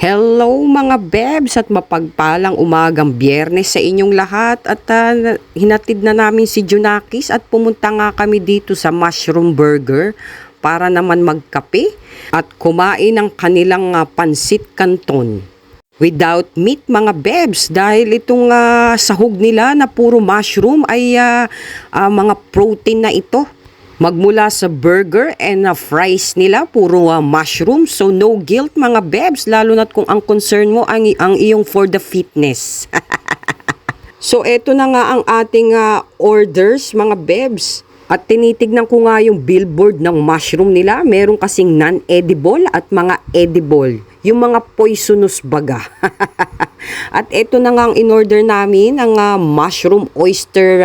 Hello mga bebs at mapagpalang umagang Biyernes sa inyong lahat at hinatid na namin si Junakis at pumunta nga kami dito sa Mushroom Burger para naman magkape at kumain ng kanilang pansit canton. Without meat mga bebs dahil itong sahog nila na puro mushroom ay mga protein na ito. Magmula sa burger and fries nila, puro mushroom. So no guilt mga bebs, lalo na't kung ang concern mo ang iyong for the fitness. So eto na nga ang ating orders mga bebs. At tinitignan ko nga yung billboard ng mushroom nila. Meron kasing non-edible at mga edible. Yung mga poisonous baga. At ito na nga ang in-order namin, ang mushroom oyster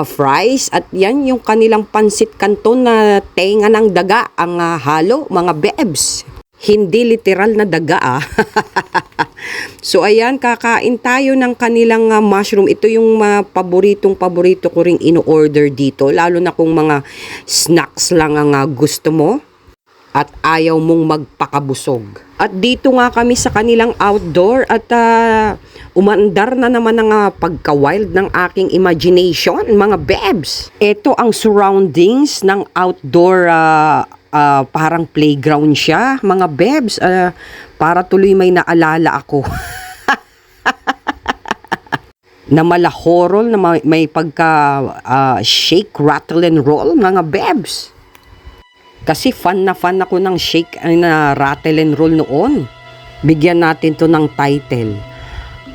fries. At yan yung kanilang pansit canton na tenga ng daga ang halo, mga bebs. Hindi literal na daga So ayan, kakain tayo ng kanilang mushroom. Ito yung paborito ko ring in-order dito. Lalo na kung mga snacks lang ang gusto mo at ayaw mong magpakabusog. At dito nga kami sa kanilang outdoor at umandar na naman ang pagka-wild ng aking imagination, mga bebs. Ito ang surroundings ng outdoor parang playground siya, mga bebs. Para tuloy may naalala ako. Na malahorol, na may pagka shake, rattle and roll, mga bebs. Kasi fan ako ng shake na rattle and roll noon. Bigyan natin to ng title,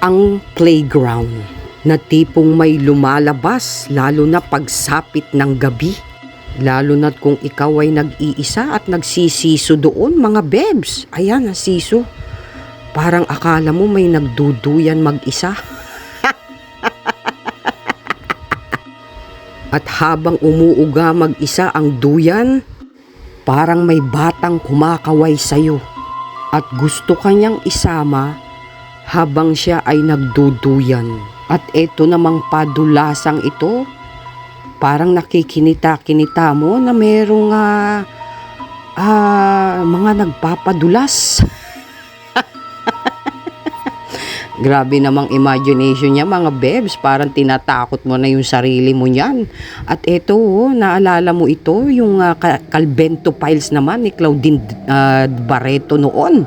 Ang Playground, na tipong may lumalabas lalo na pagsapit ng gabi. Lalo na't kung ikaw ay nag-iisa at nagsisiso doon, mga bebs. Ayan, siso. Parang akala mo may nagduduyan mag-isa. At habang umuuga mag-isa ang duyan, parang may batang kumakaway sa'yo. At gusto kanyang isama habang siya ay nagduduyan. At eto namang padulasang ito, parang nakikinita-kinita mo na merong mga nagpapadulas. Grabe namang imagination niya mga bebs. Parang tinatakot mo na yung sarili mo niyan. At eto, naalala mo ito, yung Calvento Files naman ni Claudine Barreto noon.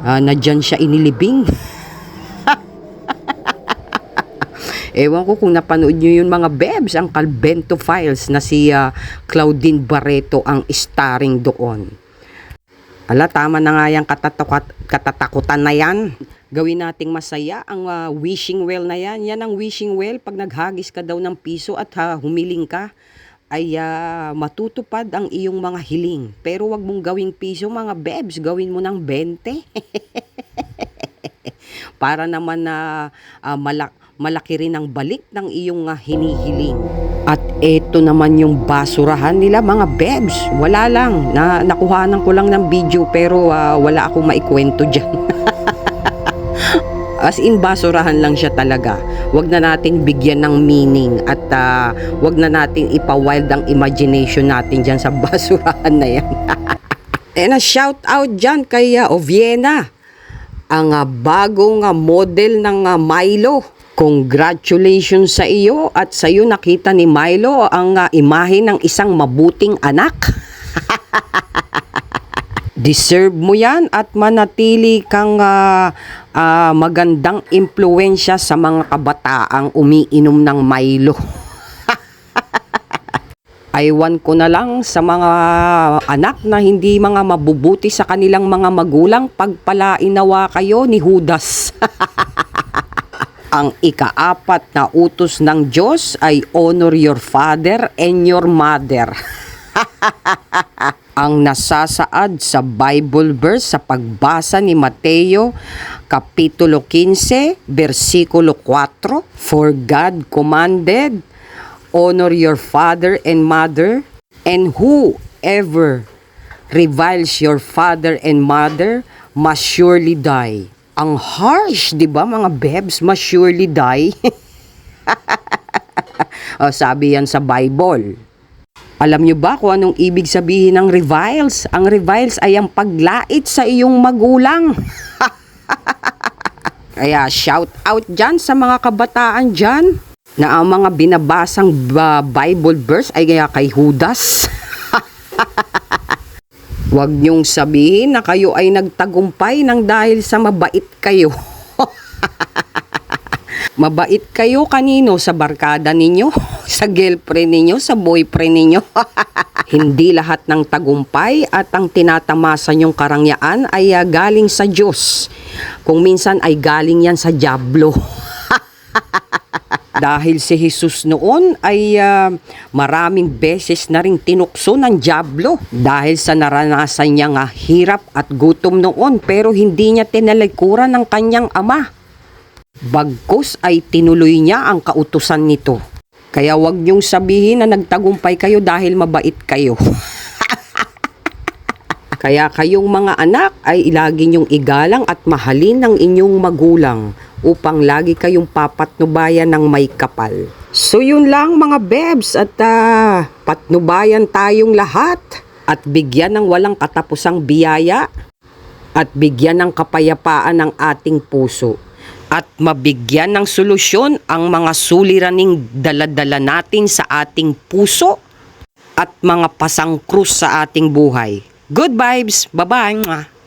Na dyan siya inilibing. Ewan ko kung napanood nyo yun mga bebs, ang Calvento Files na si Claudine Barreto ang starring doon. Ala, tama na nga yung katatakutan na yan. Gawin nating masaya ang wishing well na yan. Yan ang wishing well pag naghagis ka daw ng piso at humiling ka ay matutupad ang iyong mga hiling. Pero wag mong gawing piso mga bebs, gawin mo ng 20. Para naman na malaki rin ang balik ng iyong hinihiling. At eto naman yung basurahan nila mga bebs. Wala lang, nakuhanan ko lang ng video pero wala akong maikwento dyan. As in basurahan lang siya talaga. Wag na nating bigyan ng meaning at wag na nating ipa-wild ang imagination natin dyan sa basurahan na yan. And a shout out dyan kay Oviena, ang bagong model ng Milo. Congratulations sa iyo at sa iyo nakita ni Milo ang imahe ng isang mabuting anak. Deserve mo yan at manatili kang magandang impluensya sa mga kabataang umiinom ng Milo. Aywan ko na lang sa mga anak na hindi mga mabubuti sa kanilang mga magulang, pagpalain nawa kayo ni Judas. Ang ika-4 na utos ng Diyos ay honor your father and your mother. Ang nasasaad sa Bible verse sa pagbasa ni Mateo Kapitulo 15, versikulo 4, For God commanded, honor your father and mother, and whoever reviles your father and mother must surely die. Ang harsh, di ba mga bebs? Must surely die. Sabi yan sa Bible. Alam nyo ba kung anong ibig sabihin ng reviles? Ang reviles ay ang paglait sa iyong magulang. Kaya shout out dyan sa mga kabataan dyan na ang mga binabasang Bible verse ay kaya kay Judas. Huwag niyong sabihin na kayo ay nagtagumpay nang dahil sa mabait kayo. Mabait kayo kanino? Sa barkada ninyo? Sa girlfriend ninyo? Sa boyfriend ninyo? Hindi lahat ng tagumpay at ang tinatamasa niyong karangyaan ay galing sa Diyos. Kung minsan ay galing yan sa dyablo. Dahil si Jesus noon ay maraming beses na rin tinukso ng dyablo. Dahil sa naranasan niya nga hirap at gutom noon pero hindi niya tinalikuran ng kanyang ama. Bagkus ay tinuloy niya ang kautusan nito. Kaya wag niyong sabihin na nagtagumpay kayo dahil mabait kayo. Kaya kayong mga anak ay ilagi niyong igalang at mahalin ng inyong magulang upang lagi kayong papatnubayan ng may kapal. So yun lang mga bebs at patnubayan tayong lahat at bigyan ng walang katapusang biyaya at bigyan ng kapayapaan ng ating puso. At mabigyan ng solusyon ang mga suliraning daladala natin sa ating puso at mga pasangkrus sa ating buhay. Good vibes! Bye-bye!